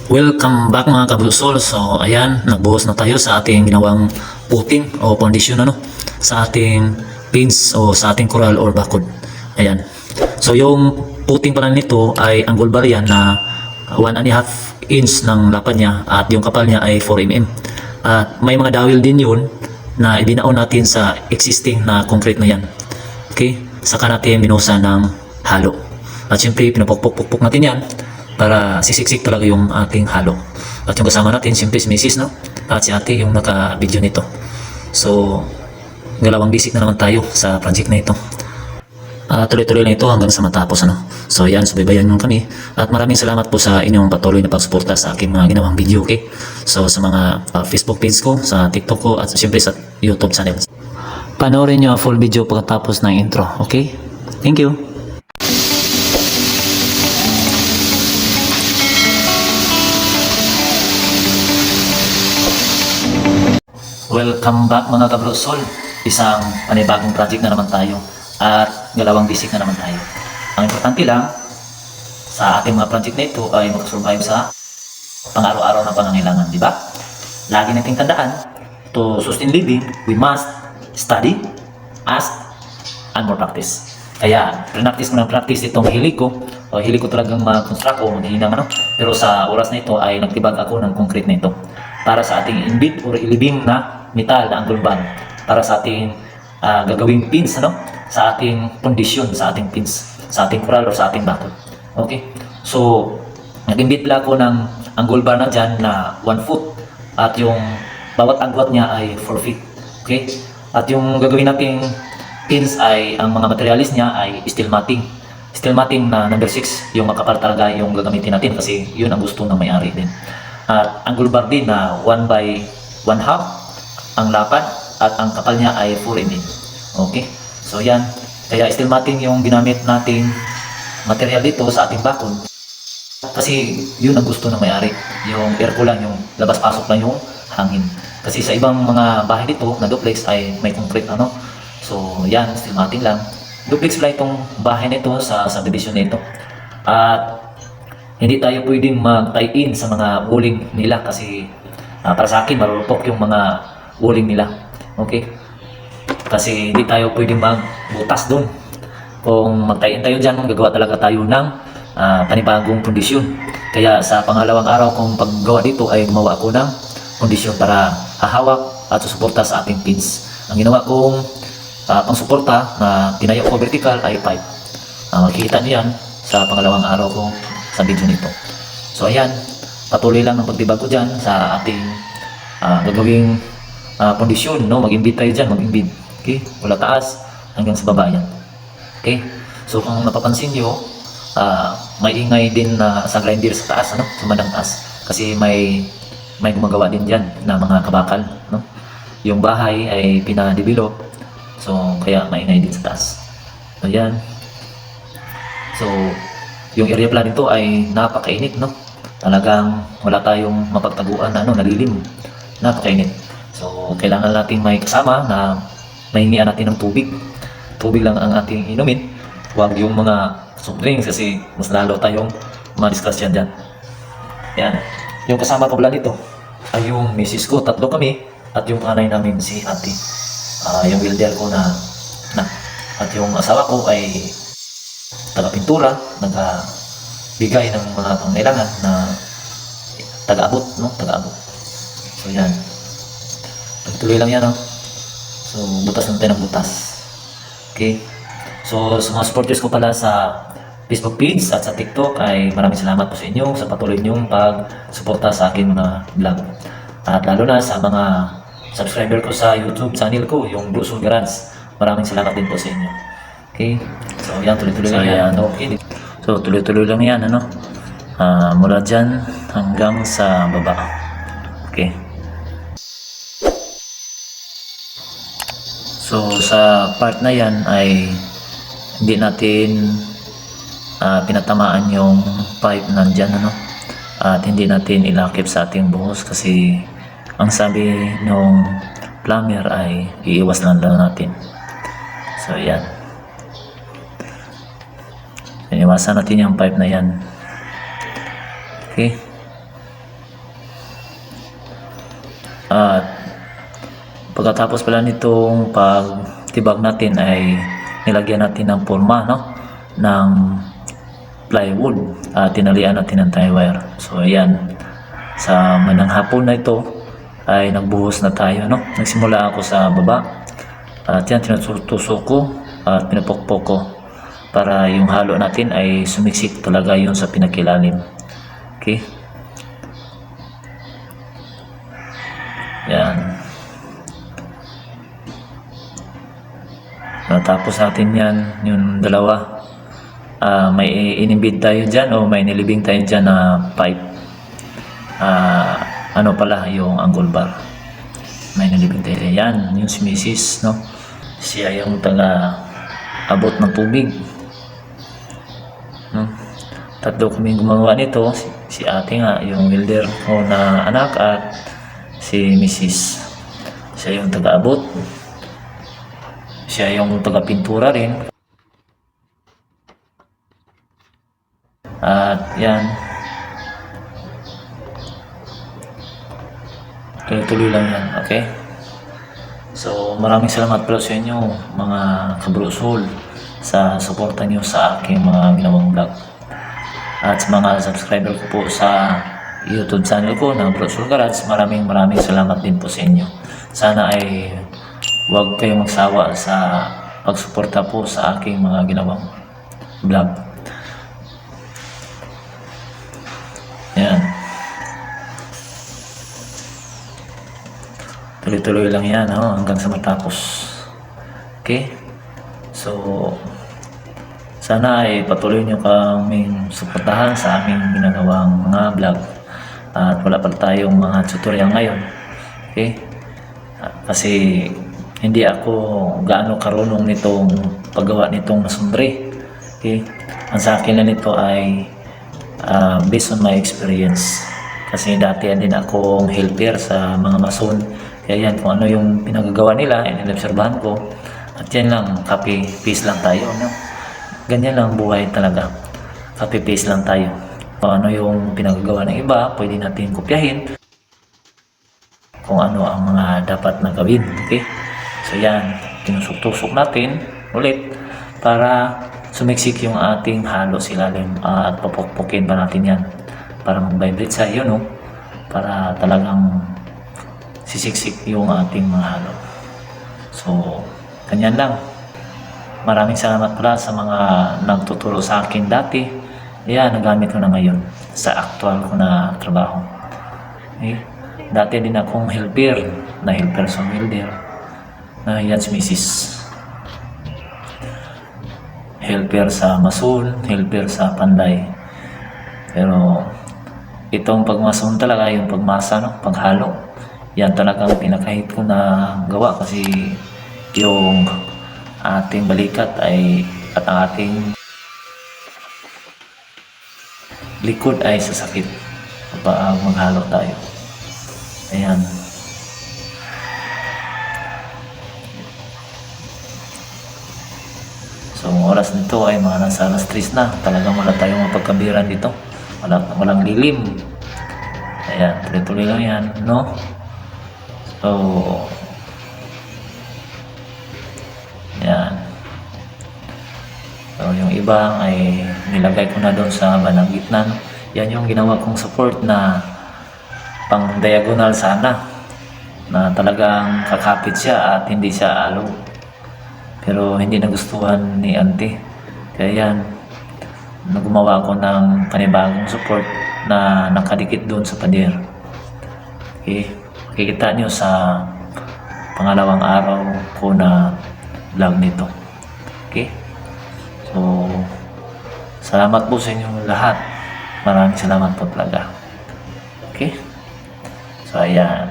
Welcome back mga kabusol. So ayan, nagbuhos na tayo sa ating ginawang puting o foundation sa ating pins o sa ating coral or bakod. Ayan. So yung puting pala nito ay angle bar yan na 1.5 inch ng lapad niya at yung kapal niya ay 4 mm. At may mga dowel din yun na ibinaon natin sa existing na concrete na yan. Okay? Saka natin binusa ng halo. At syempre pinapukpok natin yan para sisiksik talaga yung ating halo. At yung kasama natin, siyempre si Mrs. At si ate yung naka-video nito. So, galawang bisik na naman tayo sa project na ito. Tuloy-tuloy na ito hanggang sa matapos. So, yan, subaybayan nyo kami. At maraming salamat po sa inyong patuloy na pagsuporta sa aking mga ginawang video, okay? So, sa mga Facebook page ko, sa TikTok ko, at siyempre sa YouTube channel. Panoorin nyo ang full video pagkatapos ng intro, okay? Thank you! Welcome back mga kabrosol. Isang panibagong project na naman tayo at galawang bisik na naman tayo. Ang importante lang sa ating mga project na ito ay makasurvive sa pang-araw-araw na pangangailangan, di ba? Lagi nating tandaan, to sustain living, we must study, ask, and more practice. Kaya, practice ko ng practice itong hilig ko talagang mag-construct o maghihinang pero sa oras na ito ay nagtibag ako ng concrete na ito para sa ating inbit or ilibing na metal na angle bar para sa ating gagawing pins sa ating condition, sa ating pins, sa ating coral or sa ating bakod. Okay? So, nag-imbit pala ako ng angle bar na dyan na 1 foot at yung bawat agwat niya ay 4 feet. Okay? At yung gagawin nating pins ay, ang mga materialis niya ay steel matting. Steel matting na number 6, yung makapal talaga yung gagamitin natin kasi yun ang gusto ng may-ari din. At angle bar din na 1 by 1/2 ang lapad at ang kapal niya ay 4 mm. Okay? So yan. Kaya steel matting yung ginamit nating material dito sa ating bakod. Kasi yun ang gusto ng may-ari. Yung air ko lang, yung labas-pasok lang yung hangin. Kasi sa ibang mga bahay dito na duplex ay may concrete So yan, steel matting lang. Duplex pala itong bahay nito sa subdivision nito. At hindi tayo pwedeng mag-tie-in sa mga walling nila kasi para sa akin marurupok yung mga walling nila. Okay? Kasi hindi tayo pwedeng magbutas doon. Kung mag-tie-in tayo dyan, gagawa talaga tayo ng panibagong kondisyon. Kaya sa pangalawang araw kong paggawa dito ay gumawa ako ng kondisyon para hahawak at susuporta sa ating pins. Ang ginawa kong pang-suporta na tinayo ko vertical ay pipe. Makikita niyo yan sa pangalawang araw ko sa video nito. So ayan, patuloy lang ang pagtibag ko dyan sa ating gagawing kondisyon. Mag-imbit tayo dyan, mag-imbit. Okay? Mula taas hanggang sa baba yan. Okay? So kung napapansin nyo, may ingay din sa grinder sa taas, sa bandang taas. Kasi may gumagawa din dyan na mga kabakal. Yung bahay ay pinadevelop. So kaya maingay din sa taas. So yan. So yung area plan nito ay napakainit, Talagang wala tayong mapagtaguan na nalilim. Napakainit. So kailangan natin may kasama na mahingian natin ng tubig. Tubig lang ang ating inumin. Huwag yung mga soft drinks kasi mas lalo tayong ma-discuss dyan. Yan. Yung kasama ko pala nito ay yung misis ko. 3 kami at yung anay namin si ate. Yung welder ko na at yung asawa ko ay taga-pintura, nagbigay ng mga pangailangan na taga-abot, taga-abot. So yan. Tuloy lang yan, So butas lang tayo ng butas. Okay? So sa mga supporters ko pala sa Facebook page at sa TikTok ay maraming salamat po sa inyo sa patuloy niyong pag-suporta sa akin mga vlog. At lalo na sa mga subscriber ko sa YouTube channel ko, yung Blue Soul Garage. Maraming salamat din po sa inyo. Okay? So yan, tuloy-tuloy lang yan. Okay. So tuloy-tuloy lang yan, mula dyan hanggang sa baba. Okay. So sa part na yan ay hindi natin pinatamaan yung pipe nandyan, at hindi natin ilakip sa ating buhos kasi ang sabi ng plumber ay iiwas lang natin. So yan. Iniwasan natin yung pipe na yan. Okay? At pagkatapos pala nitong pagtibag natin ay nilagyan natin ng forma, no? Ng plywood at tinalian natin ng tie wire. So ayan, sa manang hapon na ito ay nagbuhos na tayo, no? Nagsimula ako sa baba at yan, tinutusok ko at pinapokpok ko para yung halo natin ay sumiksik talaga yun sa pinakilalim. Okay? Yan. Natapos natin yan, yung dalawa. May inimbid tayo dyan o may nilibing tayo dyan na pipe. Ano pala yung angle bar. May nilibing tayo dyan. Yan, yung si Mrs. No? Siya yung taga abot ng tubig. No? Tatlo kami gumagawa nito. Si ate nga, yung welder ko na anak at si Mrs. Siya yung taga abot. Siya yung taga-pintura rin. At yan. Tuloy-tuloy lang yan. Okay? So, maraming salamat pala sa inyo, mga kabrosol, sa suporta niyo sa aking mga ginawang vlog. At sa mga subscriber ko po sa YouTube channel ko na Brosol Garage, maraming salamat din po sa inyo. Sana ay huwag kayong magsawa sa pagsuporta po sa aking mga ginawang vlog. Yan. Tuloy-tuloy lang yan, hanggang sa matapos. Okay? So, sana ay patuloy nyo kaming suportahan sa aming ginagawang mga vlog. At wala pa tayong mga tutorial ngayon. Okay? Kasi hindi ako gaano karunong nitong paggawa nitong masundre. Okay? Ang sa akin na nito ay based on my experience. Kasi dati din akong helper sa mga mason. Kaya yan, kung ano yung pinagagawa nila, inobserbahan ko. At yan lang, copy-paste lang tayo. No? Ganyan lang buhay talaga. Copy-paste lang tayo. Kung ano yung pinagagawa ng iba, pwede natin kopyahin. Kung ano ang mga dapat na gawin. Okay? So yan, tinusok-tusok natin ulit para sumiksik yung ating halo silalim at papukpukin pa natin yan para mag-vibrate sa iyo, no? Para talagang sisiksik yung ating mga halo. So, ganyan lang. Maraming salamat pala sa mga nagtuturo sa akin dati. Yan, nagamit ko na ngayon sa actual ko na trabaho. Okay? Dati din akong helper sa welder. Yan si Mrs. Helper sa mason, helper sa panday. Pero itong pagmason talaga, yung pagmasa, no? Paghalo, yan talagang pinakahit ko na gawa kasi yung ating balikat ay at ang ating likod ay sasakit kapag maghalo tayo. Ayan. So, oras nito ay mga nasa alas 3 na. Talagang wala tayong mapagkabiran dito. Walang lilim. Ayan, tuloy-tuloy lang yan, no? So, yan. So, yung iba ay nilagay ko na doon sa bandang gitna. Yan yung ginawa kong support na pang diagonal sana. Na talagang kakapit siya at hindi siya alo. Pero hindi nagustuhan ni auntie. Kaya yan, gumawa ko ng panibagong support na nakadikit doon sa pader. Okay, makikita nyo sa pangalawang araw ko na vlog nito. Okay, so salamat po sa inyong lahat. Maraming salamat po talaga. Okay, so ayan.